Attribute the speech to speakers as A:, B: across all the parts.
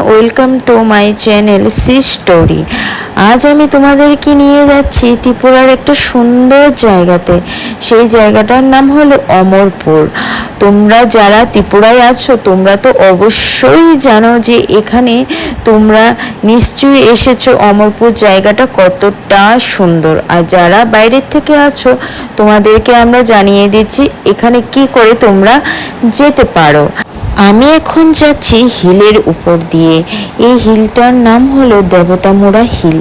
A: Welcome to my channel C story. আজ আমি তোমাদেরকে নিয়ে যাচ্ছি ত্রিপুরার একটা সুন্দর জায়গাতে। সেই জায়গাটার নাম হলো অমরপুর। তোমরা যারা ত্রিপুরায় আছো তোমরা তো অবশ্যই জানো যে এখানে তোমরা নিশ্চয়ই এসেছো। অমরপুর জায়গাটা কতটা সুন্দর। আর যারা বাইরের থেকে আছো তোমাদেরকে আমরা জানিয়ে দিচ্ছি এখানে কি করে তোমরা যেতে পারো। আমি এখন যাচ্ছি হিলের উপর দিয়ে। এই হিলটার নাম হলো দেবতামোড়া হিল।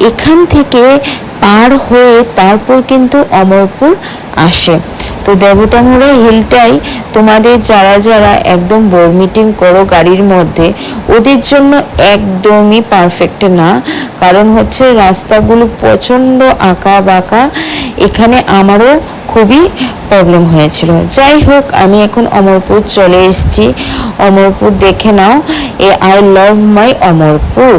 A: এখান থেকে পার হয়ে তারপর কিন্তু অমরপুর আসে। তো দেবতামোড়া হিলটাই তোমাদের যারা যারা একদম বোর মিটিং করো গাড়ির মধ্যে ওদের জন্য একদমই পারফেক্ট না, কারণ হচ্ছে রাস্তাগুলো প্রচণ্ড আঁকা বাঁকা। এখানে আমারও খুবই প্রবলেম হয়েছিল। যাই হোক, আমি এখন অমরপুর চলে এসেছি। অমরপুর দেখে নাও, আই লাভ মাই অমরপুর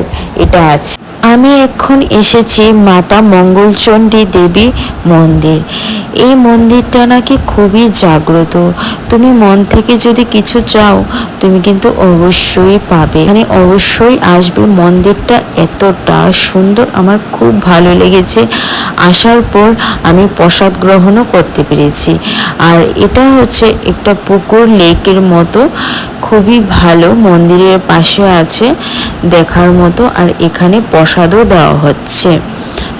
A: এটা আছে। আমি এখন এসেছি মাতা মঙ্গলচণ্ডী দেবী মন্দির। এই মন্দিরটা নাকি খুবই জাগ্রত। তুমি মন থেকে যদি কিছু চাও তুমি কিন্তু অবশ্যই পাবে। এখানে অবশ্যই আসবে। মন্দিরটা এতটা সুন্দর, আমার খুব ভালো লেগেছে। আসার পর আমি প্রসাদ গ্রহণও করতে পেরেছি। আর এটা হচ্ছে একটা পুকুর, লেকের মতো, খুবই ভালো। মন্দিরের পাশে আছে দেখার মতো। আর এখানে প্রসাদও দেওয়া হচ্ছে।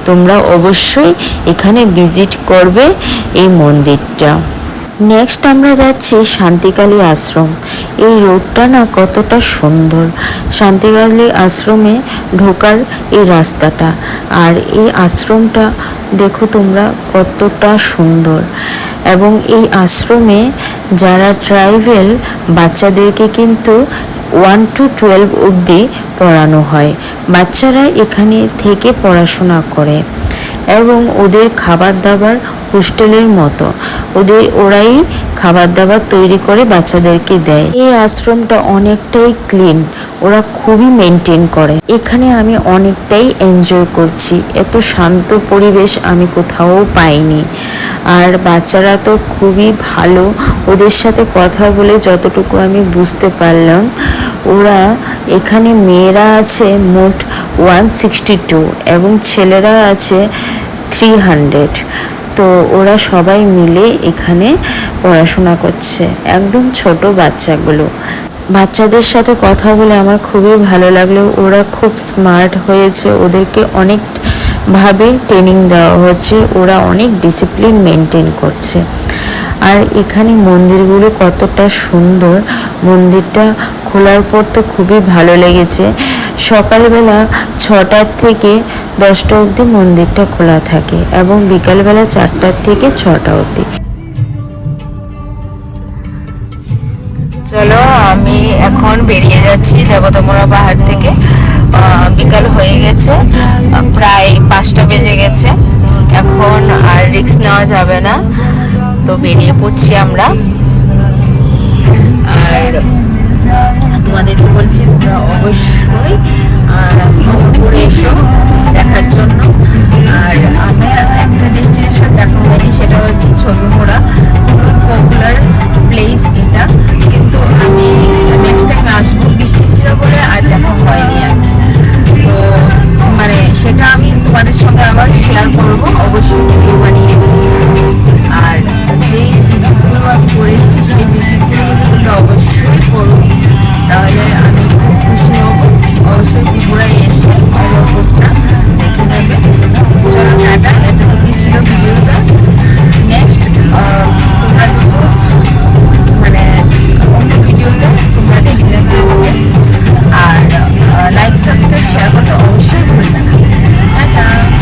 A: তোমরা অবশ্যই এখানে ভিজিট করবে এই মন্দিরটা। নেক্সট আমরা যাচ্ছি শান্তিকালী আশ্রম। এই রোডটা না কতটা সুন্দর। শান্তিকালী আশ্রমে ঢোকার এই রাস্তাটা আর এই আশ্রমটা দেখো তোমরা কতটা সুন্দর। এবং এই আশ্রমে যারা ট্রাইবেল বাচ্চাদেরকে কিন্তু 1 to 12 অবধি পড়ানো হয়। বাচ্চারা এখানে থেকে পড়াশোনা করে এবং ওদের খাবার দাবার হোস্টেলের মতো। ওরাই খাবার দাবার তৈরি করে বাচ্চাদেরকে দেয়। এই আশ্রমটা অনেকটাই ক্লিন, ওরা খুবই মেনটেন করে। এখানে আমি অনেকটাই এনজয় করছি। এত শান্ত পরিবেশ আমি কোথাও পাইনি। আর বাচ্চারা তো খুবই ভালো। ওদের সাথে কথা বলে যতটুকু আমি বুঝতে পারলাম, ওরা এখানে মেয়েরা আছে মোট 162 এবং ছেলেরা আছে 300। তো ওরা সবাই মিলে এখানে পড়াশোনা করছে, একদম ছোট বাচ্চাগুলো। বাচ্চাদের সাথে কথা বলে আমার খুবই ভালো লাগলো। ওরা খুব স্মার্ট হয়েছে, ওদেরকে অনেকভাবে ট্রেনিং দেওয়া হচ্ছে, ওরা অনেক ডিসিপ্লিন মেনটেন করছে। আর এখানে মন্দিরগুলো কতটা সুন্দর। মন্দিরটা খোলার পর তো খুবই ভালো লেগেছে। সকালবেলা 6টার থেকে 10টা অবধি মন্দিরটা খোলা থাকে এবং বিকালবেলা 4টার থেকে 6টা অবধি। চলো, আমি এখন বেরিয়ে যাচ্ছি দেবতামোড়া পাহাড় থেকে। বিকাল হয়ে গেছে, প্রায় 5টা বেজে গেছে। এখন আর রিস্ক নেওয়া যাবে না, তো বেরিয়ে পড়ছি আমরা। আর তোমাদেরকে বলছি তোমরা অবশ্যই ঘুরে এসো দেখার জন্য। আর আমি একটা ডেস্টিনেশন দেখা হয়নি, সেটা হচ্ছে ছবিমোড়া। খুব পপুলার প্লেস এটা, কিন্তু আমি নেক্সট টাইম আসবো। বৃষ্টি ছিল বলে আর দেখা হয়নি। তো মানে সেটা আমি তোমাদের সঙ্গে আবার শেয়ার করবো অবশ্যই ভিডিও বানিয়ে। আর যেই ভিজিটগুলো আমি করেছি সেই ভিজিটগুলো তোমরা অবশ্যই করো, তাহলে আমি খুব খুশি হব। অবশ্যই ত্রিপুরায় এসে অমরপুরটা দেখে নেবে। চলো টাটা, এতটুকুই ছিল ভিডিওটা। নেক্সট তোমরা কিন্তু মানে অন্য ভিডিওতে তোমরা দেখে নেবে। আর লাইক, সাবস্ক্রাইব, শেয়ার